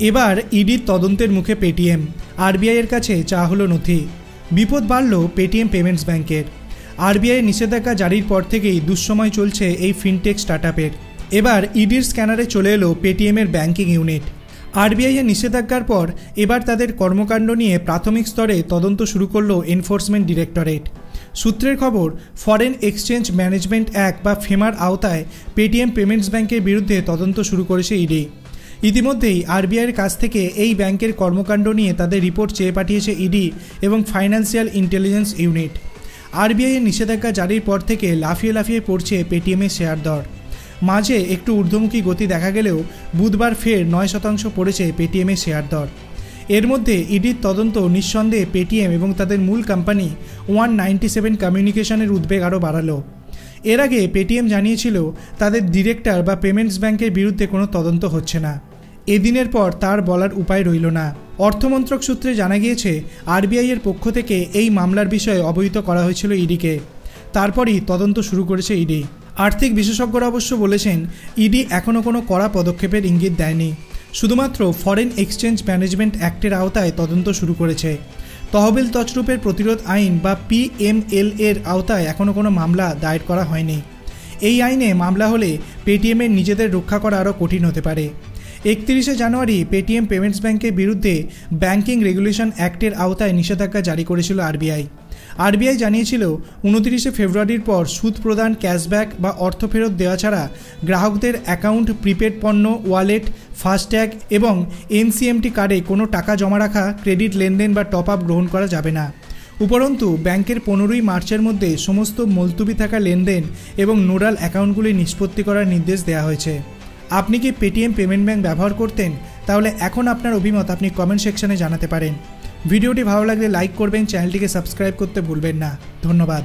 এবার ইডির তদন্তের মুখে পেটিএম। আরবিআইয়ের কাছে চা হলো নথি। বিপদ বাড়ল পেটিএম পেমেন্টস ব্যাংকের। আরবিআই নিষেধাজ্ঞা জারির পর থেকেই দুঃসময় চলছে এই ফিনটেক স্টার্টআপের। এবার ইডির স্ক্যানারে চলে এলো পেটিএমের ব্যাংকিং ইউনিট। আরবিআইয়ের নিষেধাজ্ঞার পর এবার তাদের কর্মকাণ্ড নিয়ে প্রাথমিক স্তরে তদন্ত শুরু করল এনফোর্সমেন্ট ডিরেক্টরেট। সূত্রের খবর, ফরেন এক্সচেঞ্জ ম্যানেজমেন্ট অ্যাক্ট বা ফেমার আওতায় পেটিএম পেমেন্টস ব্যাংকের বিরুদ্ধে তদন্ত শুরু করেছে ইডি। ইতিমধ্যেই আরবিআইয়ের কাছ থেকে এই ব্যাংকের কর্মকাণ্ড নিয়ে তাদের রিপোর্ট চেয়ে পাঠিয়েছে ইডি এবং ফাইন্যান্সিয়াল ইন্টেলিজেন্স ইউনিট। আরবিআইয়ের নিষেধাজ্ঞা জারির পর থেকে লাফিয়ে লাফিয়ে পড়ছে পেটিএমের শেয়ার দর। মাঝে একটু ঊর্ধ্বমুখী গতি দেখা গেলেও বুধবার ফের 9% পড়েছে পেটিএমের শেয়ার দর। এর মধ্যে ইডির তদন্ত নিঃসন্দেহে পেটিএম এবং তাদের মূল কোম্পানি 197 কমিউনিকেশনের উদ্বেগ আরও বাড়ালো। এর আগে পেটিএম জানিয়েছিল তাদের ডিরেক্টর বা পেমেন্টস ব্যাংকের বিরুদ্ধে কোনো তদন্ত হচ্ছে না। এদিনের পর তার বলার উপায় রইল না। অর্থমন্ত্রক সূত্রে জানা গিয়েছে আরবিআইয়ের পক্ষ থেকে এই মামলার বিষয়ে অবহিত করা হয়েছিল ইডিকে। তারপরই তদন্ত শুরু করেছে ইডি। আর্থিক বিশেষজ্ঞরা অবশ্য বলেছেন ইডি এখনও কোনো কড়া পদক্ষেপের ইঙ্গিত দেয়নি, শুধুমাত্র ফরেন এক্সচেঞ্জ ম্যানেজমেন্ট অ্যাক্টের আওতায় তদন্ত শুরু করেছে। তহবিল তছরূপের প্রতিরোধ আইন বা পিএমএল এর আওতায় এখনও কোনো মামলা দায়ের করা হয়নি। এই আইনে মামলা হলে পেটিএমের নিজেদের রক্ষা করা আরও কঠিন হতে পারে। 31শে জানুয়ারি পেটিএম পেমেন্টস ব্যাংকের বিরুদ্ধে ব্যাংকিং রেগুলেশন অ্যাক্টের আওতায় নিষেধাজ্ঞা জারি করেছিল আরবিআই। আরবিআই জানিয়েছিল 29শে ফেব্রুয়ারির পর সুদ প্রদান, ক্যাশব্যাক বা অর্থ ফেরত দেওয়া ছাড়া গ্রাহকদের অ্যাকাউন্ট, প্রিপেড পণ্য, ওয়ালেট, ফাস্ট্যাগ এবং এনসিএমটি কার্ডে কোনো টাকা জমা রাখা, ক্রেডিট লেনদেন বা টপ আপ গ্রহণ করা যাবে না। উপরন্তু ব্যাংকের 15ই মার্চের মধ্যে সমস্ত মুলতুবি থাকা লেনদেন এবং নোডাল অ্যাকাউন্টগুলি নিষ্পত্তি করার নির্দেশ দেওয়া হয়েছে। আপনি কি পেটিএম পেমেন্ট ব্যাংক ব্যবহার করতেন? তাহলে এখন আপনার অভিমত আপনি কমেন্ট সেকশনে জানাতে পারেন। ভিডিওটি ভালো লাগলে লাইক করবেন, চ্যানেলটিকে সাবস্ক্রাইব করতে ভুলবেন না। ধন্যবাদ।